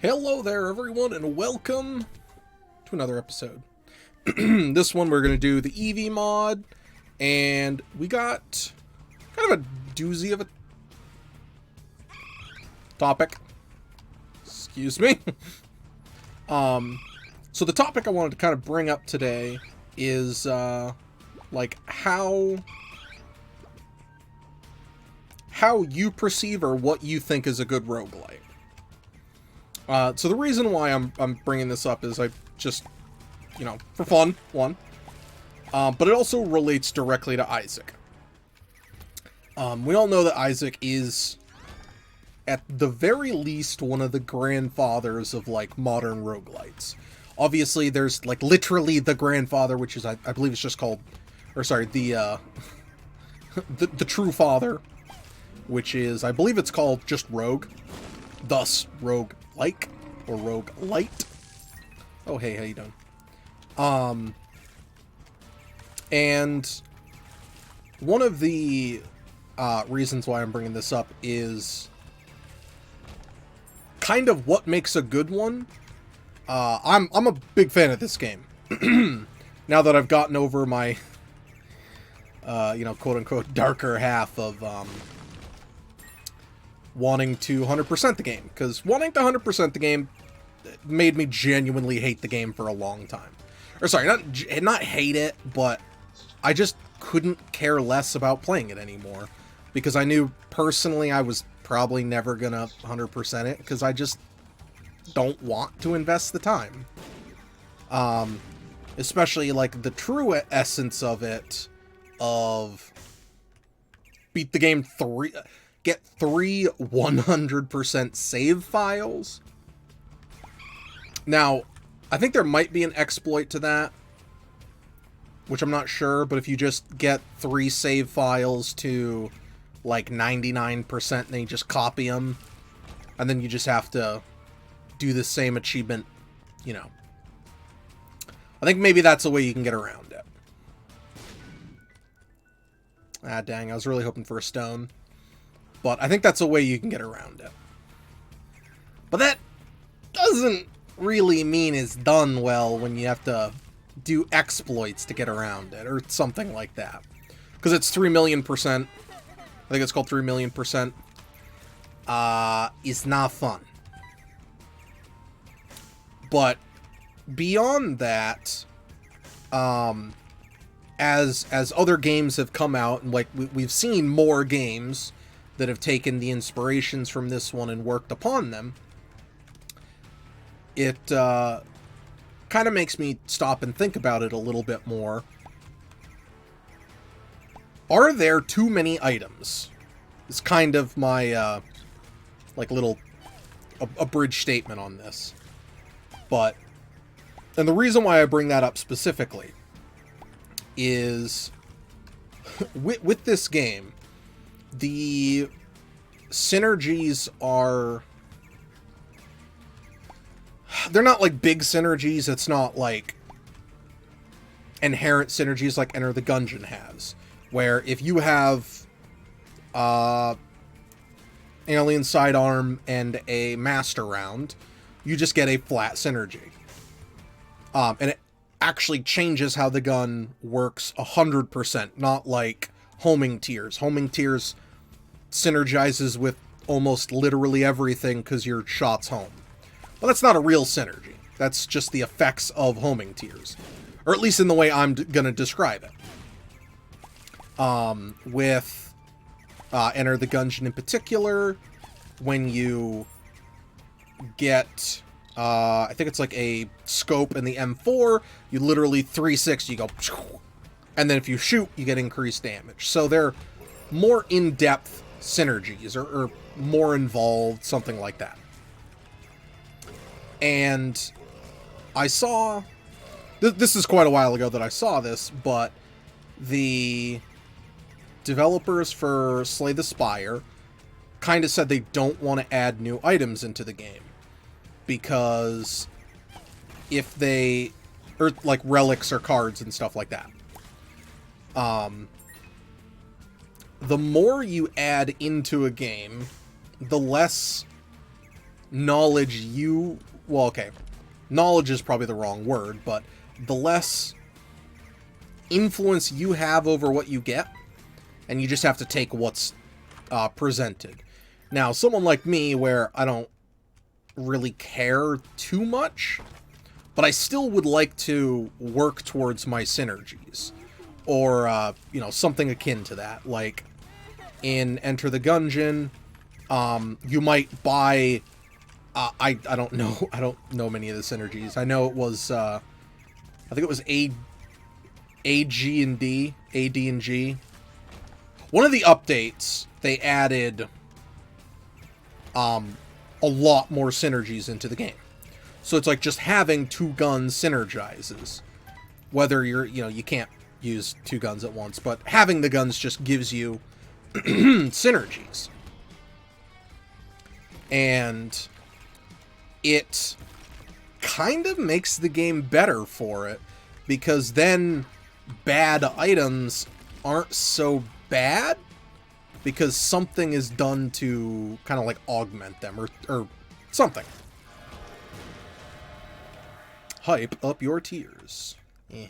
Hello there, everyone, and welcome to another episode. This one we're going to do the Eevee mod, and we got kind of a doozy of a topic. Excuse me. So the topic I wanted to kind of bring up today is, like, how you perceive or what you think is a good roguelite. So the reason why I'm bringing this up is I just, for fun, one. But it also relates directly to Isaac. We all know that Isaac is, at the very least, one of the grandfathers of, like, modern roguelites. Obviously, there's, like, literally the grandfather, which is, I believe it's just called, or sorry, the true father, which is, I believe it's called just Rogue. Thus, rogue-like, or rogue-lite. Oh, hey, how you doing? And one of the reasons why I'm bringing this up is kind of what makes a good one. I'm a big fan of this game. Now that I've gotten over my, quote-unquote darker half of, wanting to 100% the game, because wanting to 100% the game made me genuinely hate the game for a long time. Or sorry, not hate it, but I just couldn't care less about playing it anymore, because I knew personally I was probably never gonna 100% it, because I just don't want to invest the time. Especially like the true essence of it, of beat the game get 3 100% save files. Now, I think there might be an exploit to that, which I'm not sure, but if you just get 3 save files to like 99%, then you just copy them, and then you just have to do the same achievement, I think maybe that's a way you can get around it. Ah, dang, I was really hoping for a stone. But I think that's a way you can get around it. But that doesn't really mean it's done well when you have to do exploits to get around it, or something like that. Because it's 3,000,000%. I think it's called 3,000,000%. It's not fun. But beyond that, as other games have come out, and like we've seen more games that have taken the inspirations from this one and worked upon them, it kind of makes me stop and think about it a little bit more. Are there too many items? It's kind of my, like, little abridged statement on this. But, and the reason why I bring that up specifically is, with this game, the synergies are, they're not like big synergies. It's not like inherent synergies like Enter the Gungeon has, where if you have alien sidearm and a master round, you just get a flat synergy, and it actually changes how the gun works 100%, not like homing tiers. Homing tiers synergizes with almost literally everything because your shot's home. But that's not a real synergy. That's just the effects of homing tiers. Or at least in the way I'm going to describe it. With Enter the Gungeon in particular, when you get, I think it's like a scope in the M4, you literally 360, you go, and then if you shoot, you get increased damage. So they're more in-depth synergies, or more involved, something like that. And I saw, this is quite a while ago that I saw this, but the developers for Slay the Spire kind of said they don't want to add new items into the game, because if they, or like relics or cards and stuff like that, the more you add into a game, the less knowledge you... Well, okay. Knowledge is probably the wrong word, but the less influence you have over what you get, and you just have to take what's presented. Now, someone like me, where I don't really care too much, but I still would like to work towards my synergies. Or, you know, something akin to that. Like, in Enter the Gungeon, you might buy... I don't know. I don't know many of the synergies. I know it was, I think it was A, G, and D. A, D, and G. One of the updates, they added, a lot more synergies into the game. So it's like just having two guns synergizes. Whether you're, you know, you can't use two guns at once, but having the guns just gives you synergies. And it kind of makes the game better for it, because then bad items aren't so bad, because something is done to kind of like augment them, or something. Hype up your tiers. Eh.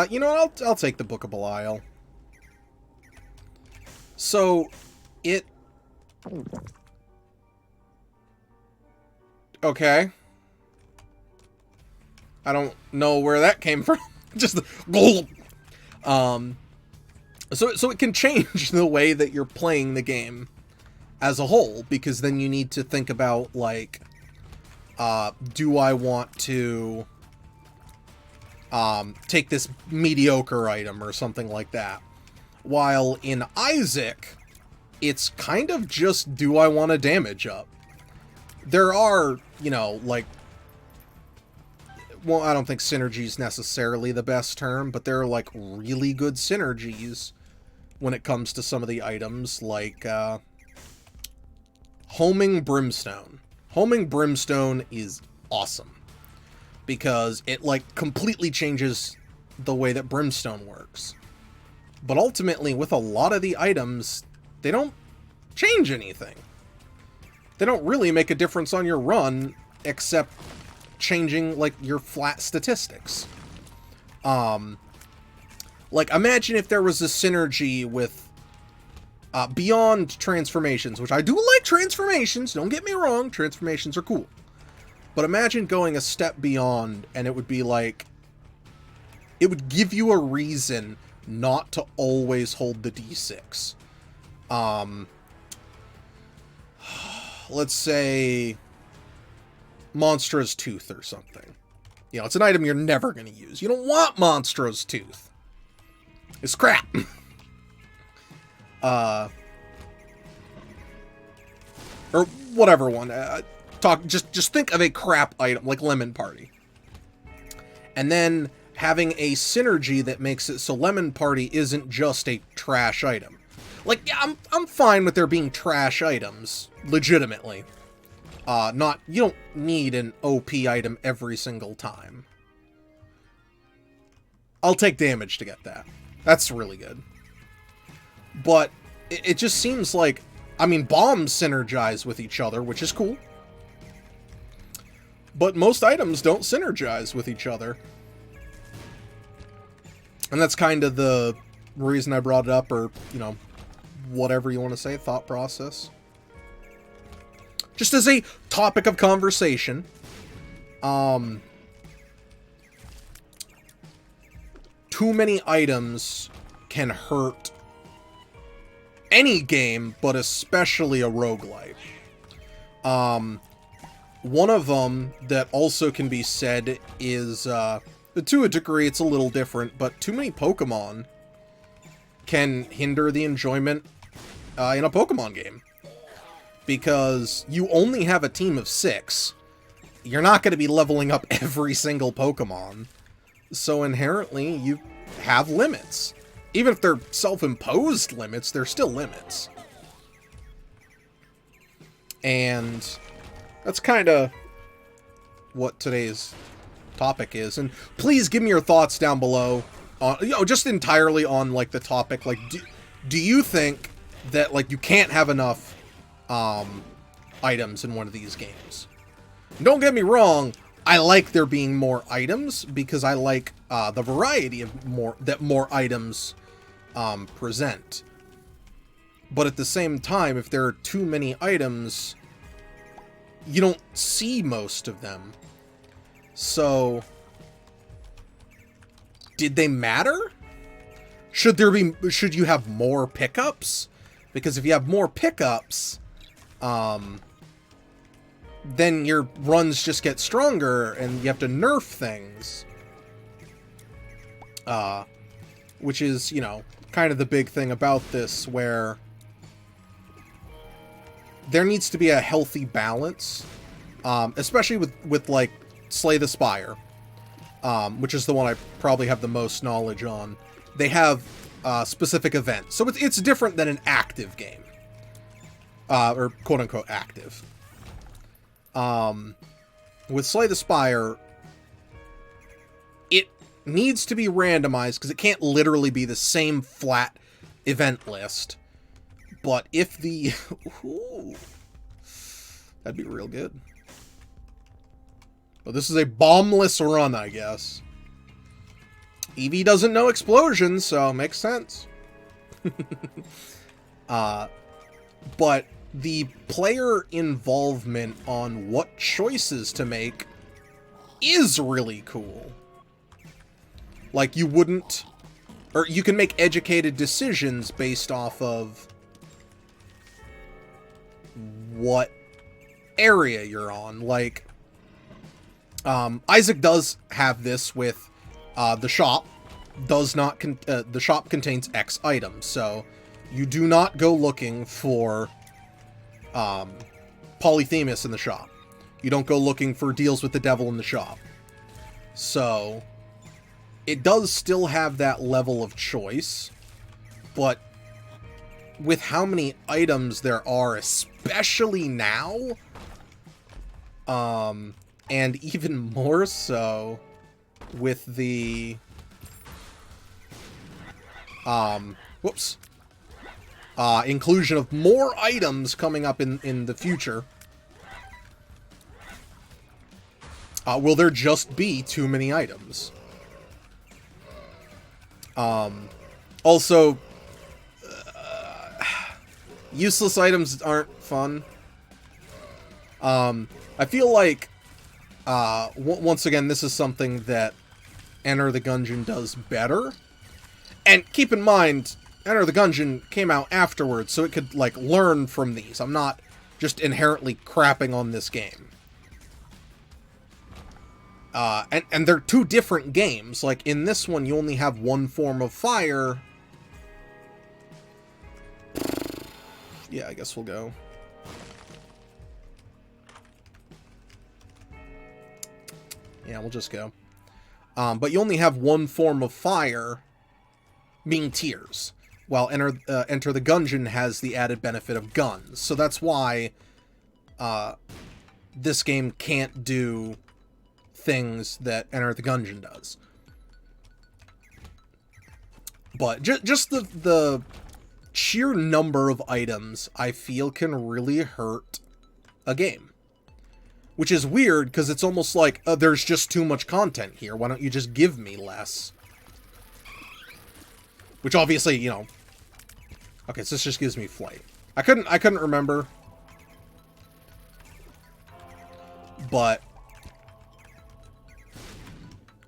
You know what? I'll take the Book of Belial. So, it... Okay. I don't know where that came from. Just the... So it can change the way that you're playing the game as a whole, because then you need to think about, like, do I want to take this mediocre item or something like that? While in Isaac, it's kind of just, do I want to damage up? There are, you know, like, well, I don't think synergy is necessarily the best term, but there are, like, really good synergies when it comes to some of the items, like, homing Brimstone. Homing Brimstone is awesome, because it, like, completely changes the way that Brimstone works. But ultimately, with a lot of the items, they don't change anything. They don't really make a difference on your run, except changing, like, your flat statistics. Like, imagine if there was a synergy with, beyond transformations, which I do like transformations, don't get me wrong, transformations are cool. But imagine going a step beyond, and it would be like, it would give you a reason not to always hold the D6. Let's say Monstra's Tooth or something. You know, it's an item you're never going to use. You don't want Monstra's Tooth. It's crap. Or whatever one. Just think of a crap item, like Lemon Party. And then having a synergy that makes it so Lemon Party isn't just a trash item. Like, yeah, I'm fine with there being trash items, legitimately. You don't need an OP item every single time. I'll take damage to get that. That's really good. But it just seems like, I mean, bombs synergize with each other, which is cool. But most items don't synergize with each other. And that's kind of the reason I brought it up, or, you know, whatever you want to say, thought process. Just as a topic of conversation. Too many items can hurt any game, but especially a roguelike. One of them that also can be said is, to a degree it's a little different, but too many Pokemon can hinder the enjoyment in a Pokemon game. Because you only have a team of 6. You're not going to be leveling up every single Pokemon. So inherently, you have limits. Even if they're self-imposed limits, they're still limits. And that's kind of what today's topic is. And please give me your thoughts down below. You know, just entirely on, like, the topic. Like, do you think that, like, you can't have enough items in one of these games. Don't get me wrong, I like there being more items because I like the variety of more items present. But at the same time, if there are too many items, you don't see most of them. So, did they matter? Should you have more pickups? Because if you have more pickups, then your runs just get stronger and you have to nerf things. Which is, you know, kind of the big thing about this, where there needs to be a healthy balance, especially with like Slay the Spire, which is the one I probably have the most knowledge on. They have specific events, so it's different than an active game, or quote unquote active. With Slay the Spire, it needs to be randomized because it can't literally be the same flat event list. But if the... Ooh, that'd be real good. But this is a bombless run, I guess. Eevee doesn't know explosions, so it makes sense. But the player involvement on what choices to make is really cool. Like, you wouldn't... Or you can make educated decisions based off of what area you're on. Like, Isaac does have this with the shop. The shop contains X items, so you do not go looking for Polyphemus in the shop. You don't go looking for deals with the devil in the shop. So it does still have that level of choice, but with how many items there are, especially now, and even more so with the inclusion of more items coming up in the future, will there just be too many items? Also, useless items aren't fun. I feel like, once again, this is something that Enter the Gungeon does better. And keep in mind, Enter the Gungeon came out afterwards, so it could, like, learn from these. I'm not just inherently crapping on this game. And they're two different games. Like, in this one, you only have one form of fire. Yeah, I guess we'll go. Yeah, we'll just go. But you only have one form of fire, being tears, while Enter the Gungeon has the added benefit of guns. So that's why this game can't do things that Enter the Gungeon does. But just the sheer number of items, I feel, can really hurt a game. Which is weird, because it's almost like, there's just too much content here. Why don't you just give me less? Which obviously, you know... Okay, so this just gives me flight. I couldn't remember. But...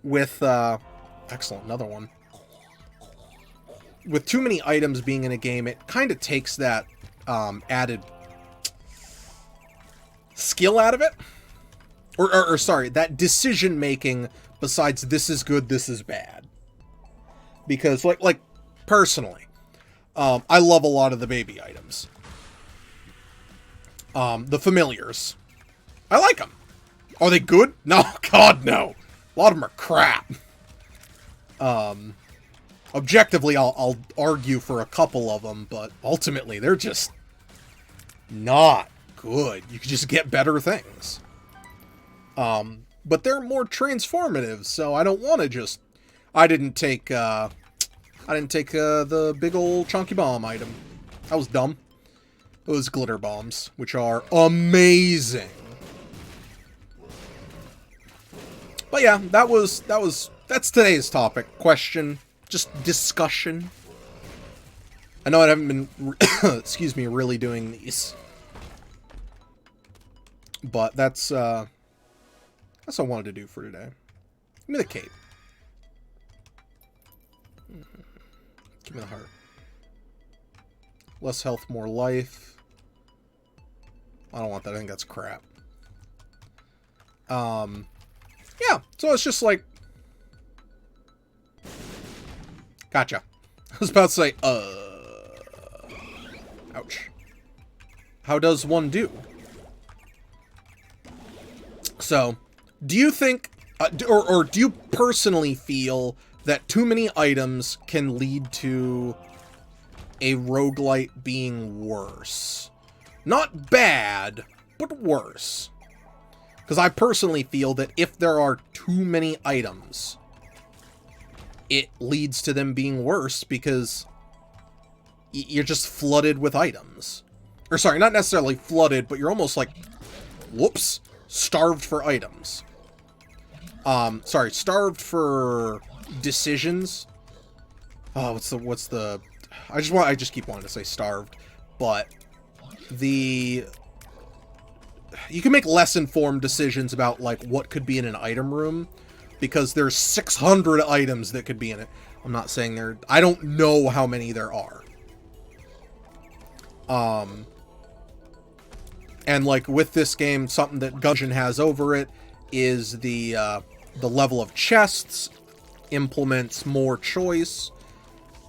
with, excellent, another one. With too many items being in a game, it kind of takes that, added skill out of it. Or sorry, that decision-making besides this is good, this is bad. Because, like personally, I love a lot of the baby items. The familiars. I like them. Are they good? No, God, no. A lot of them are crap. Objectively, I'll argue for a couple of them, but ultimately, they're just not good. You can just get better things. But they're more transformative, so I don't want to just... I didn't take the big ol' chunky bomb item. That was dumb. those glitter bombs, which are amazing. But yeah, that's today's topic. Question, just discussion. I know I haven't been, excuse me, really doing these. But that's what I wanted to do for today. Give me the cape. Give me the heart. Less health, more life. I don't want that. I think that's crap. Yeah, so it's just like... Gotcha. I was about to say, ouch. How does one do? So, do you think... or do you personally feel that too many items can lead to a roguelite being worse? Not bad, but worse. Because I personally feel that if there are too many items, it leads to them being worse because you're just flooded with items. Or sorry, not necessarily flooded, but you're almost like, whoops, starved for items. Sorry, starved for decisions. Oh, what's the... I just keep wanting to say starved, but you can make less informed decisions about like what could be in an item room because there's 600 items that could be in it. I'm not saying I don't know how many there are. And like with this game, something that Gungeon has over it is the level of chests implements more choice.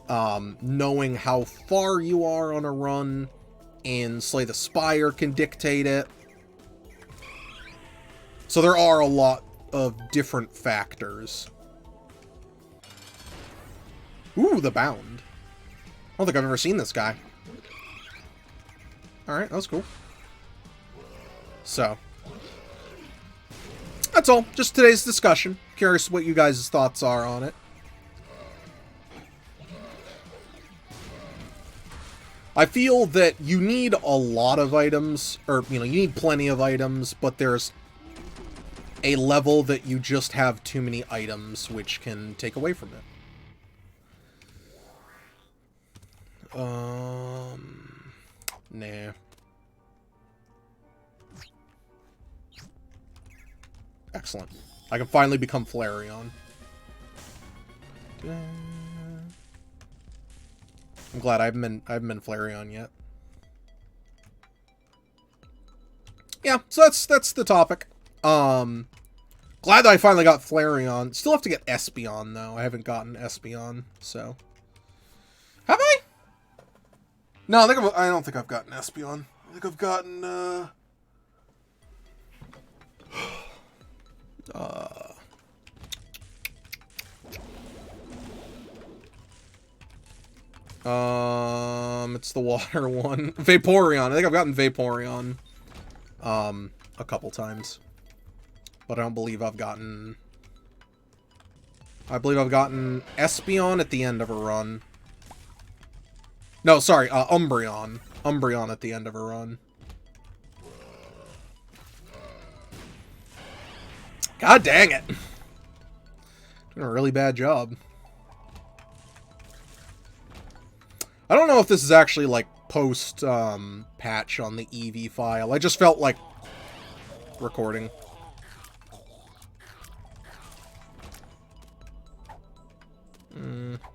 Knowing how far you are on a run in Slay the Spire can dictate it. So there are a lot of different factors. Ooh, the Bound. I don't think I've ever seen this guy. Alright, that was cool. So, that's all. Just today's discussion. Curious what you guys' thoughts are on it. I feel that you need a lot of items, or, you need plenty of items, but there's a level that you just have too many items, which can take away from it. Nah. Excellent. I can finally become Flareon. I'm glad I haven't been Flareon yet. Yeah, so that's the topic. Glad that I finally got Flareon. Still have to get Espeon though. I haven't gotten Espeon, so. Have I? No, I don't think I've gotten Espeon. I think I've gotten it's the water one. Vaporeon. I think I've gotten Vaporeon a couple times. But I don't believe I've gotten... I believe I've gotten Espeon at the end of a run. No, sorry, Umbreon. Umbreon at the end of a run. God dang it. Doing a really bad job. I don't know if this is actually, like, post, patch on the EV file. I just felt like recording.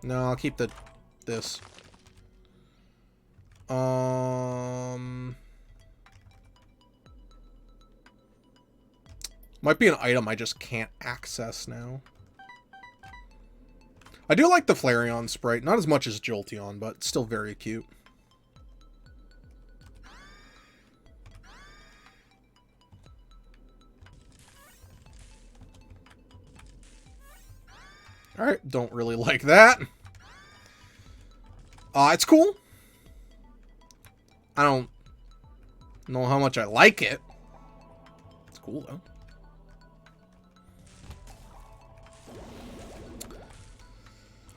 No, I'll keep this. Might be an item I just can't access now. I do like the Flareon sprite. Not as much as Jolteon, but still very cute. Alright, don't really like that. It's cool. I don't know how much I like it. It's cool, though.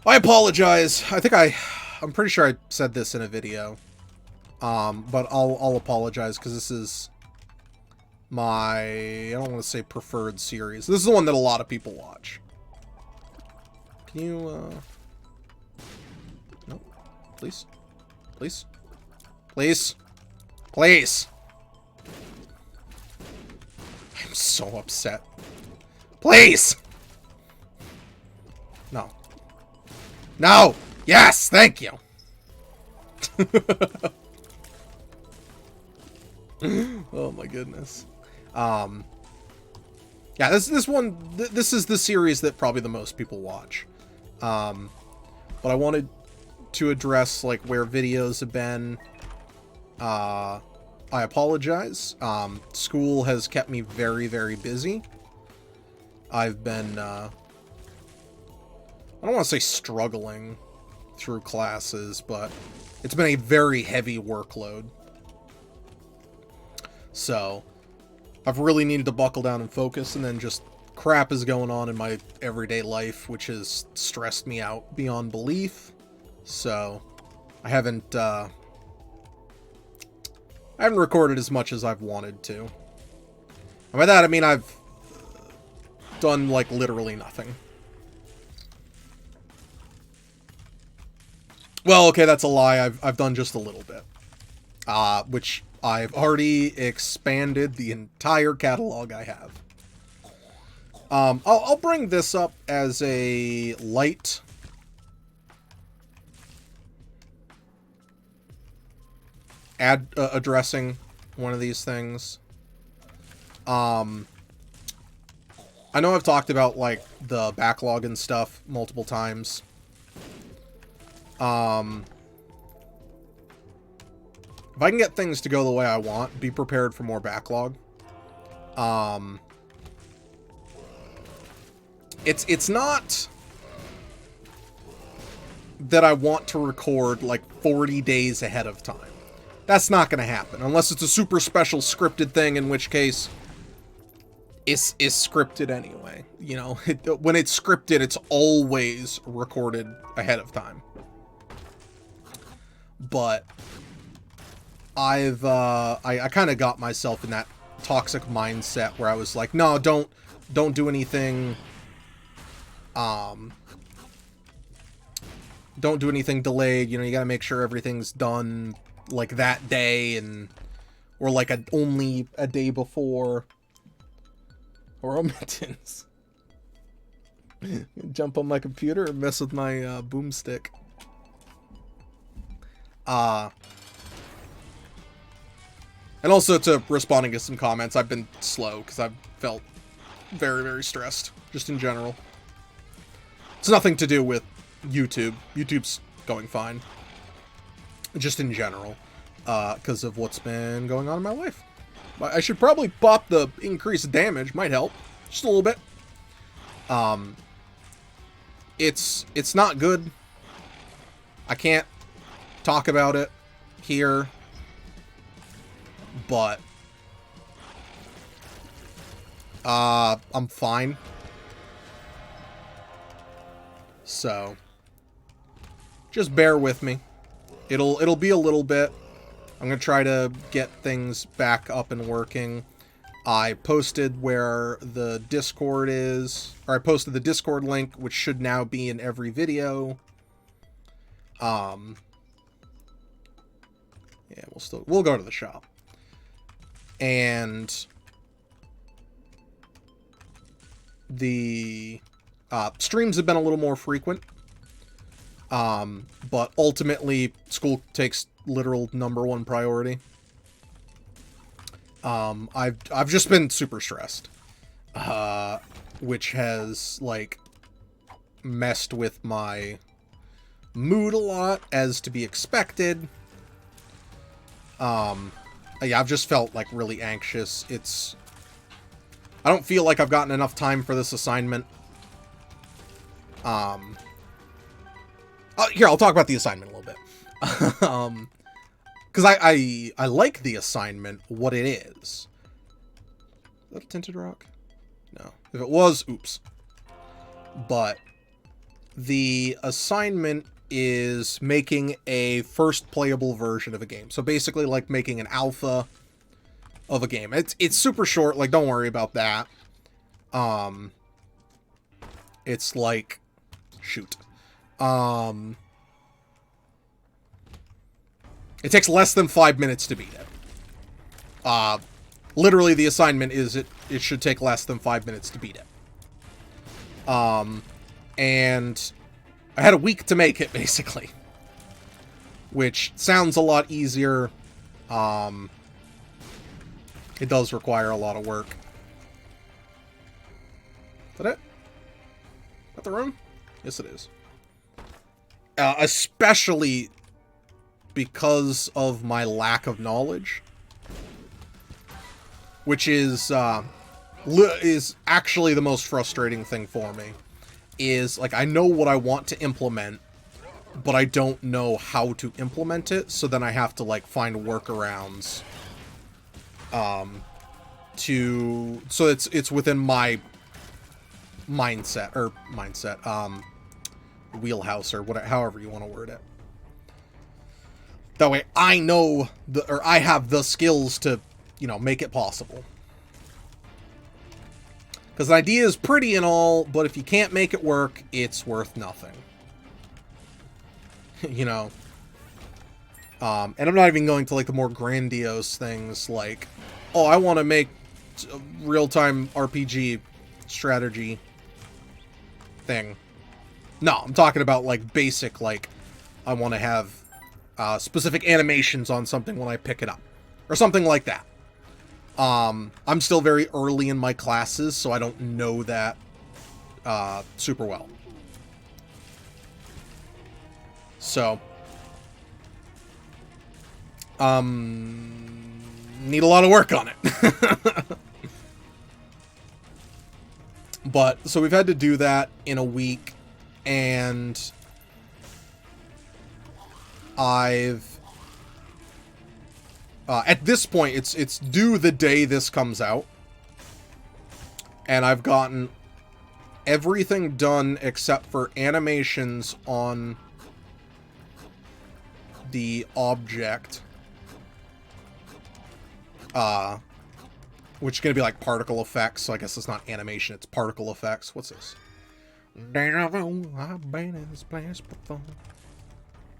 I apologize. I'm pretty sure I said this in a video. But I'll apologize because this is my, I don't want to say preferred series. This is the one that a lot of people watch. Can you, no, please, please, please, please. I'm so upset. Please! No. No! Yes! Thank you! Oh my goodness. Yeah, this one, this is the series that probably the most people watch. But I wanted to address, like, where videos have been. I apologize. School has kept me very, very busy. I've been, I don't want to say struggling through classes, but it's been a very heavy workload. So, I've really needed to buckle down and focus, and then just crap is going on in my everyday life, which has stressed me out beyond belief. So, I haven't recorded as much as I've wanted to. And by that, I mean I've done, like, literally nothing. Well, okay, that's a lie. I've done just a little bit. Which I've already expanded the entire catalog I have. I'll bring this up as a light addressing one of these things. I know I've talked about, like, the backlog and stuff multiple times. If I can get things to go the way I want, be prepared for more backlog. It's not that I want to record, like, 40 days ahead of time. That's not going to happen, unless it's a super special scripted thing, in which case is scripted anyway. You know, when it's scripted, it's always recorded ahead of time. But I kind of got myself in that toxic mindset where I was like, no, don't do anything. Don't do anything delayed. You know, you got to make sure everything's done like that day, or like only a day before. Or omittance. Jump on my computer and mess with my boomstick. And also, to responding to some comments, I've been slow because I've felt very, very stressed, just in general. It's nothing to do with YouTube. YouTube's going fine. Just in general, because of what's been going on in my life. I should probably pop the increased damage. Might help. Just a little bit. It's not good. I can't talk about it here. But I'm fine. So just bear with me. It'll be a little bit. I'm going to try to get things back up and working. I posted where the Discord is, or I posted the Discord link, which should now be in every video. Yeah, we'll go to the shop. And the streams have been a little more frequent. But ultimately, school takes literal #1 priority. I've just been super stressed, which has, like, messed with my mood a lot, as to be expected. Yeah, I've just felt, like, really anxious. I don't feel like I've gotten enough time for this assignment. Here, I'll talk about the assignment a little bit. Because I like the assignment, what it is. Is that a tinted rock? No. If it was, oops. But the assignment is making a first playable version of a game. So basically like making an alpha of a game. It's super short, like don't worry about that. It's like shoot. It takes less than 5 minutes to beat it. Literally the assignment is it should take less than 5 minutes to beat it. And I had a week to make it, basically. Which sounds a lot easier. It does require a lot of work. Is that it? Is that the room? Yes, it is. Especially because of my lack of knowledge. Which is actually the most frustrating thing for me. Is, like, I know what I want to implement, but I don't know how to implement it, so then I have to, like, find workarounds, so it's within my mindset, wheelhouse, or whatever, however you want to word it. That way I know, I have the skills to, you know, make it possible. Because the idea is pretty and all, but if you can't make it work, it's worth nothing. You know? And I'm not even going to, like, the more grandiose things, like, oh, I want to make a real-time RPG strategy thing. No, I'm talking about, like, basic, like, I want to have specific animations on something when I pick it up. Or something like that. I'm still very early in my classes, so I don't know that super well. So, need a lot of work on it. But, so we've had to do that in a week, and I've... at this point, it's due the day this comes out. And I've gotten everything done except for animations on the object. Which is going to be like particle effects, so I guess it's not animation, it's particle effects. What's this? I've been in this place before.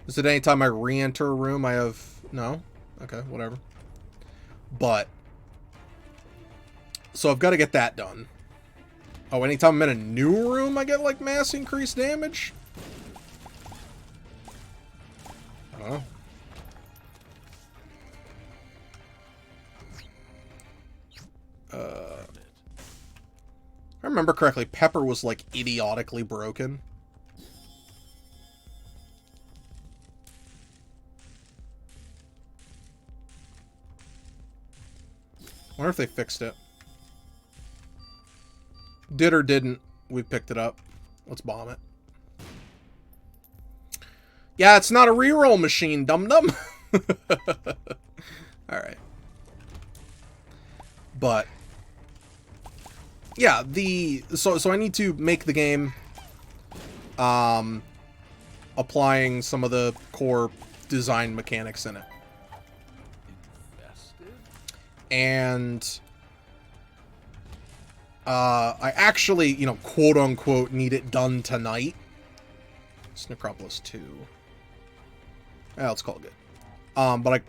Is it anytime I re-enter a room I have... No? Okay, whatever. But, so I've got to get that done. Oh, anytime I'm in a new room, I get, like, mass increased damage? Oh. If I remember correctly, Pepper was, like, idiotically broken. I wonder if they fixed it. Did or didn't, we picked it up. Let's bomb it. Yeah, it's not a reroll machine, dum-dum. Alright. But, yeah, so I need to make the game, applying some of the core design mechanics in it. And I actually, you know, quote-unquote need it done tonight. It's Necropolis 2. Yeah, let's call it good. But I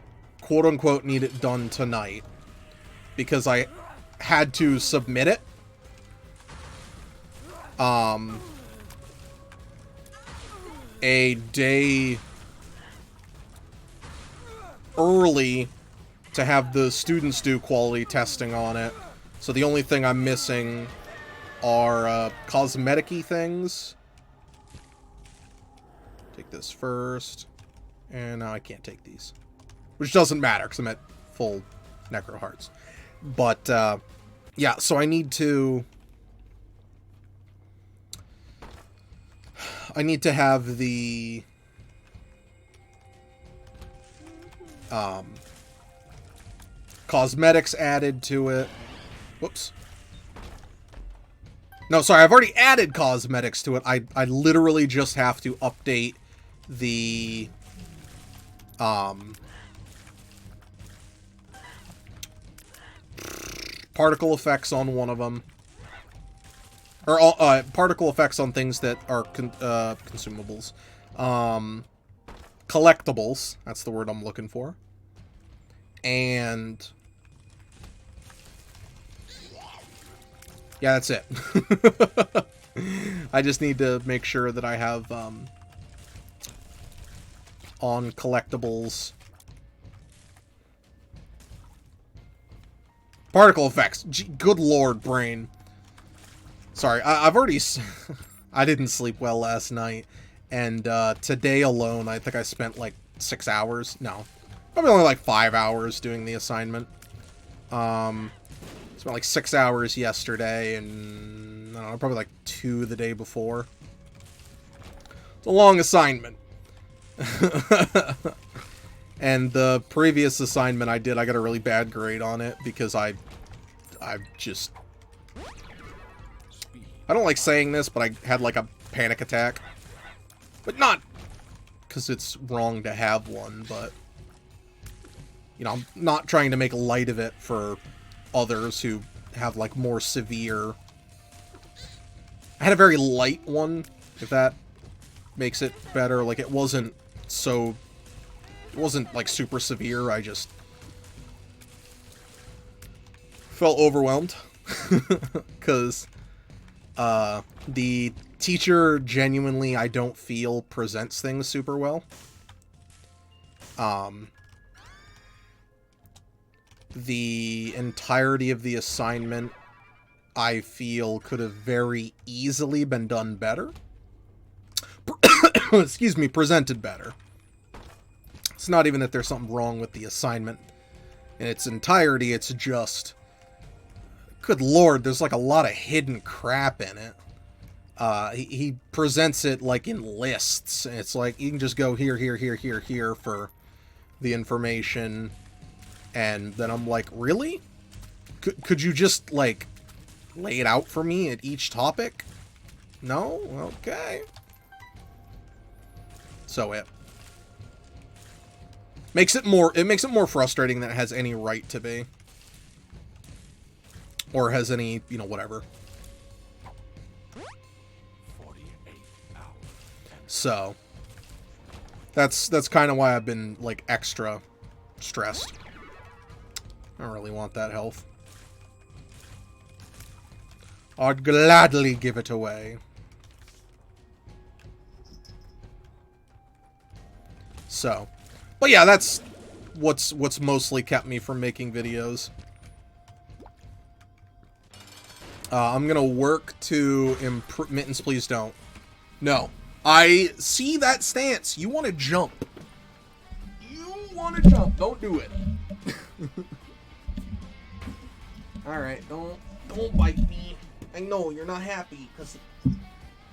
quote-unquote need it done tonight because I had to submit it. A day early to have the students do quality testing on it. So the only thing I'm missing are cosmetic-y things. Take this first. And now I can't take these. Which doesn't matter, because I'm at full Necro Hearts. But, yeah, so I need to have the... cosmetics added to it. Whoops. No, sorry, I've already added cosmetics to it. I literally just have to update the particle effects on one of them. Or particle effects on things that are consumables. Collectibles, that's the word I'm looking for. And yeah, that's it. I just need to make sure that I have on collectibles particle effects. Good lord, brain. Sorry, I've already... I didn't sleep well last night. And today alone, I think I spent like 6 hours. No, probably only like 5 hours doing the assignment. Spent like 6 hours yesterday, and I don't know, probably like 2 the day before. It's a long assignment. And the previous assignment I did, I got a really bad grade on it because I don't like saying this, but I had like a panic attack. But not because it's wrong to have one, but, you know, I'm not trying to make light of it for others who have, like, more severe... I had a very light one, if that makes it better. Like, it wasn't so... It wasn't, like, super severe. I just felt overwhelmed. Because the teacher genuinely, I don't feel, presents things super well. The entirety of the assignment, I feel, could have very easily been done better. Excuse me, presented better. It's not even that there's something wrong with the assignment in its entirety, it's just... Good lord, there's like a lot of hidden crap in it. He presents it like in lists. It's like, you can just go here, here, here, here, here for the information. And then I'm like, really? Could you just, like, lay it out for me at each topic? No? Okay. So it makes it more frustrating than it has any right to be. Or has any, you know, whatever. So that's kind of why I've been, like, extra stressed. I don't really want that health. I'd gladly give it away. So, but yeah, that's what's mostly kept me from making videos. I'm gonna work to improve... Mittens, please don't. No. I see that stance. You want to jump. You want to jump. Don't do it. Alright, don't bite me. I know, you're not happy, because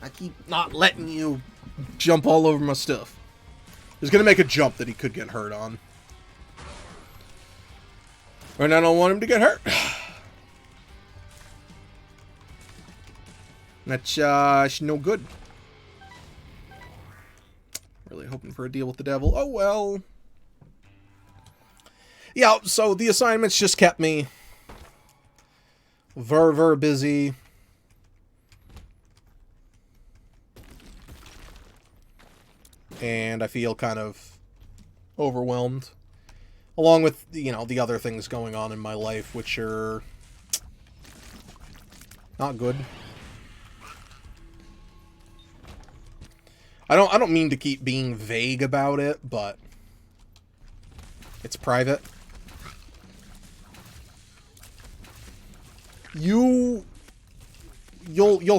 I keep not letting you jump all over my stuff. He's gonna make a jump that he could get hurt on. And I don't want him to get hurt. That's no good. Really hoping for a deal with the devil. Oh well. Yeah, so the assignments just kept me very busy. And I feel kind of overwhelmed. Along with, you know, the other things going on in my life, which are not good. I don't mean to keep being vague about it, but it's private. You'll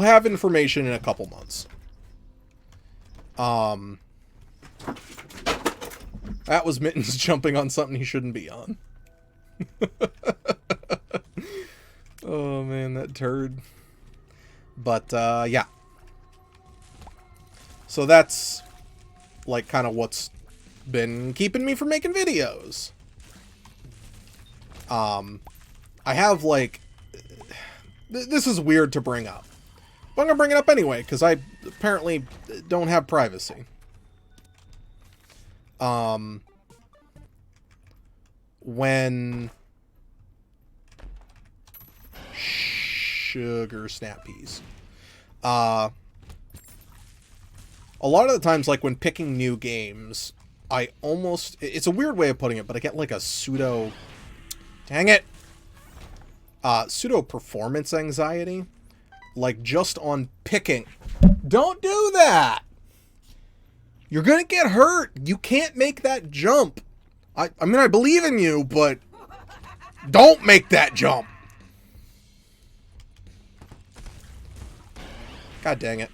have information in a couple months. That was Mittens jumping on something he shouldn't be on. Oh man, that turd. But yeah. So that's like kind of what's been keeping me from making videos. I have like... This is weird to bring up. But I'm going to bring it up anyway, because I apparently don't have privacy. When sugar snap peas. A lot of the times, like, when picking new games, I almost... It's a weird way of putting it, but I get, like, a pseudo... Dang it! Pseudo performance anxiety. Like, just on picking. Don't do that! You're gonna get hurt! You can't make that jump! I mean, I believe in you, but... Don't make that jump! God dang it.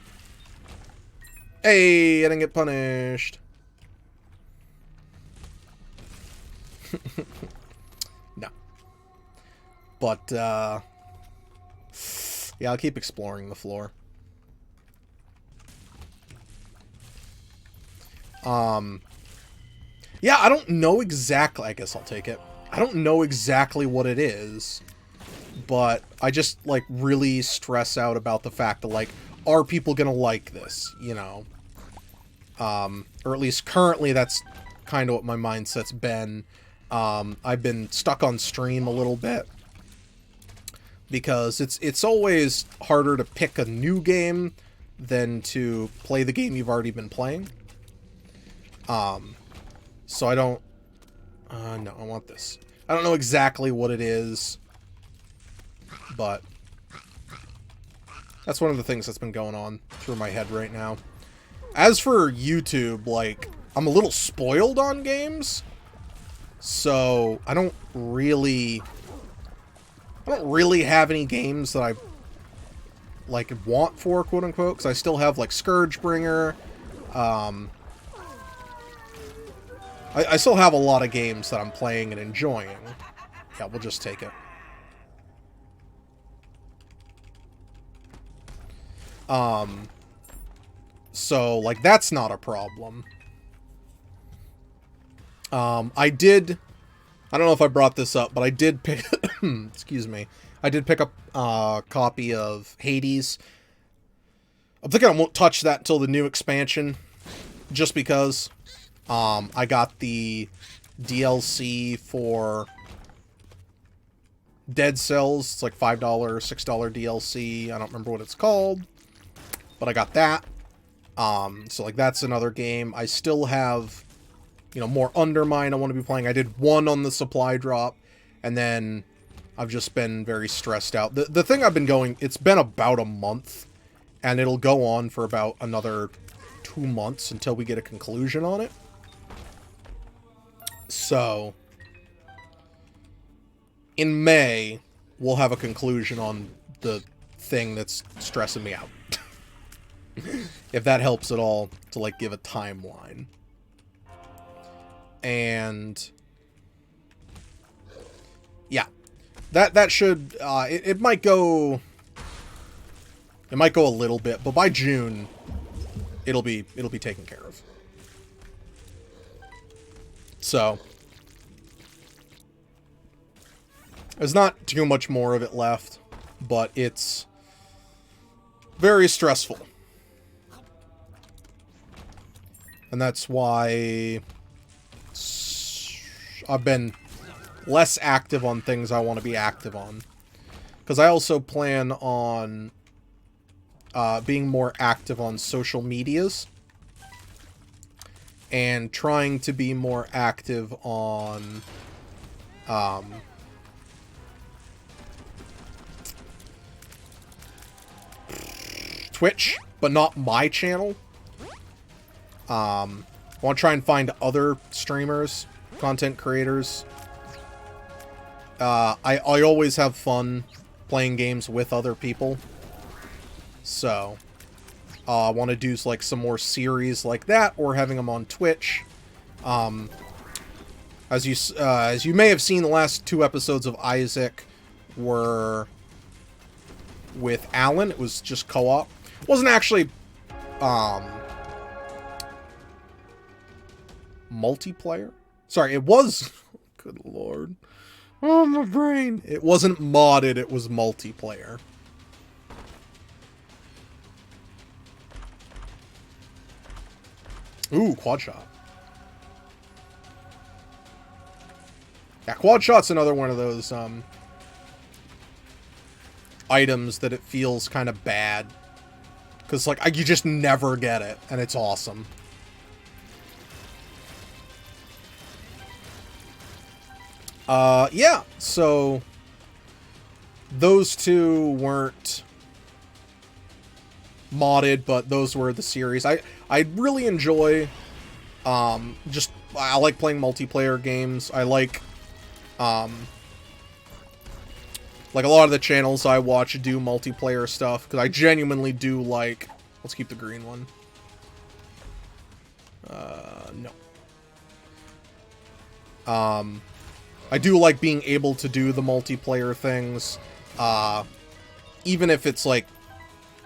Hey, I didn't get punished. No. But, yeah, I'll keep exploring the floor. Yeah, I don't know exactly... I guess I'll take it. I don't know exactly what it is, but I just, like, really stress out about the fact that, like, are people gonna like this, you know? Or at least currently that's kind of what my mindset's been. I've been stuck on stream a little bit, because it's always harder to pick a new game than to play the game you've already been playing. So I don't... no, I want this. I don't know exactly what it is, but that's one of the things that's been going on through my head right now. As for YouTube, like, I'm a little spoiled on games, so I don't really have any games that I, like, want for, quote-unquote, because I still have, like, Scourgebringer. I still have a lot of games that I'm playing and enjoying. Yeah, we'll just take it. So, like, that's not a problem. I don't know if I brought this up, but I did pick, excuse me, I did pick up a copy of Hades. I'm thinking I won't touch that until the new expansion, just because, I got the DLC for Dead Cells. It's like $5, $6 DLC. I don't remember what it's called, but I got that. So, like, that's another game. I still have, you know, more Undermine I want to be playing. I did one on the supply drop, and then I've just been very stressed out. The thing I've been going, it's been about a month, and it'll go on for about another 2 months until we get a conclusion on it. So, in May, we'll have a conclusion on the thing that's stressing me out. If that helps at all to, like, give a timeline. And yeah, that should, it might go a little bit, but by June, it'll be taken care of. So, there's not too much more of it left, but it's very stressful. And that's why I've been less active on things I want to be active on. Because I also plan on being more active on social medias. And trying to be more active on Twitch, but not my channel. I want to try and find other streamers, content creators. I always have fun playing games with other people. So, I want to do, like, some more series like that, or having them on Twitch. As you may have seen, the last 2 episodes of Isaac were with Alan. It was just co-op. It wasn't actually, multiplayer. Sorry, it was... Good lord. Oh, my brain. It wasn't modded, it was multiplayer. Ooh, quad shot. Yeah, quad shot's another one of those items that it feels kind of bad. Because, like, you just never get it, and it's awesome. Yeah, so those two weren't modded, but those were the series. I really enjoy, I like playing multiplayer games. I like a lot of the channels I watch do multiplayer stuff, because I genuinely do like... Let's keep the green one. No. I do like being able to do the multiplayer things, even if it's like,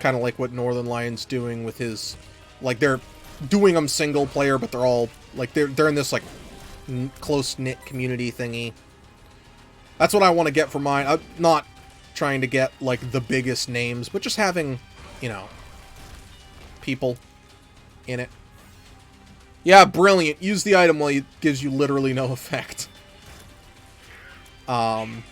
kind of like what Northern Lion's doing with his, like, they're doing them single player, but they're all, like, they're in this, like, close-knit community thingy. That's what I want to get for mine. I'm not trying to get, like, the biggest names, but just having, you know, people in it. Yeah, brilliant. Use the item while it gives you literally no effect. Bombs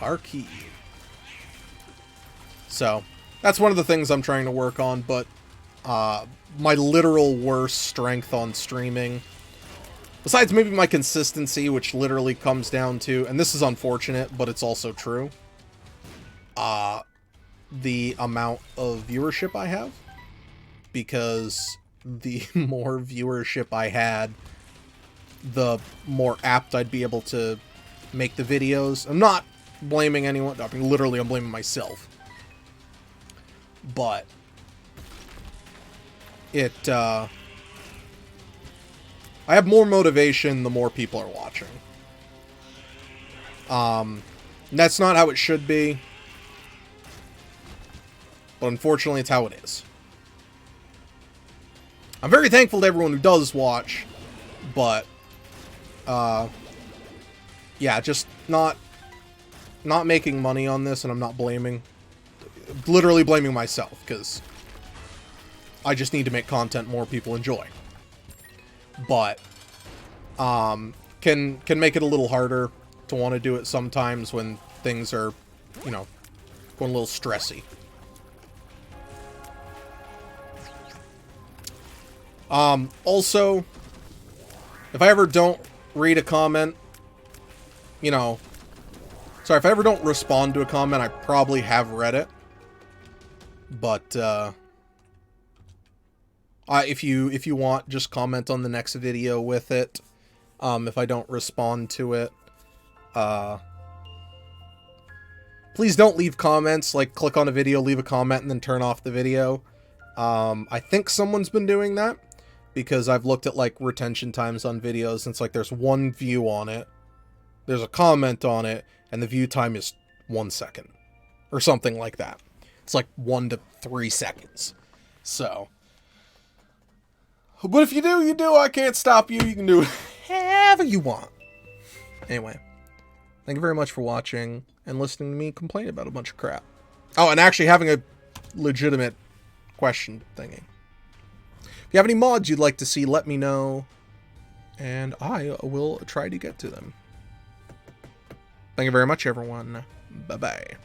are key. So, that's one of the things I'm trying to work on, but my literal worst strength on streaming, besides maybe my consistency, which literally comes down to, and this is unfortunate, but it's also true, the amount of viewership I have. Because the more viewership I had, the more apt I'd be able to make the videos. I'm not blaming anyone. I mean, literally, I'm blaming myself. But I have more motivation the more people are watching. That's not how it should be. But unfortunately, it's how it is. I'm very thankful to everyone who does watch, but, yeah, just not making money on this, and I'm not literally blaming myself, because I just need to make content more people enjoy. But, can make it a little harder to want to do it sometimes when things are, you know, going a little stressy. Also, if I ever don't read a comment, you know, sorry, if I ever don't respond to a comment, I probably have read it. But, if you want, just comment on the next video with it. If I don't respond to it, please don't leave comments, like, click on a video, leave a comment, and then turn off the video. I think someone's been doing that, because I've looked at, like, retention times on videos, and it's like there's one view on it, there's a comment on it, and the view time is 1 second. Or something like that. It's like 1 to 3 seconds. So. But if you do, you do. I can't stop you. You can do whatever you want. Anyway. Thank you very much for watching and listening to me complain about a bunch of crap. Oh, and actually having a legitimate question thingy. If you have any mods you'd like to see, let me know, and I will try to get to them. Thank you very much, everyone. Bye-bye.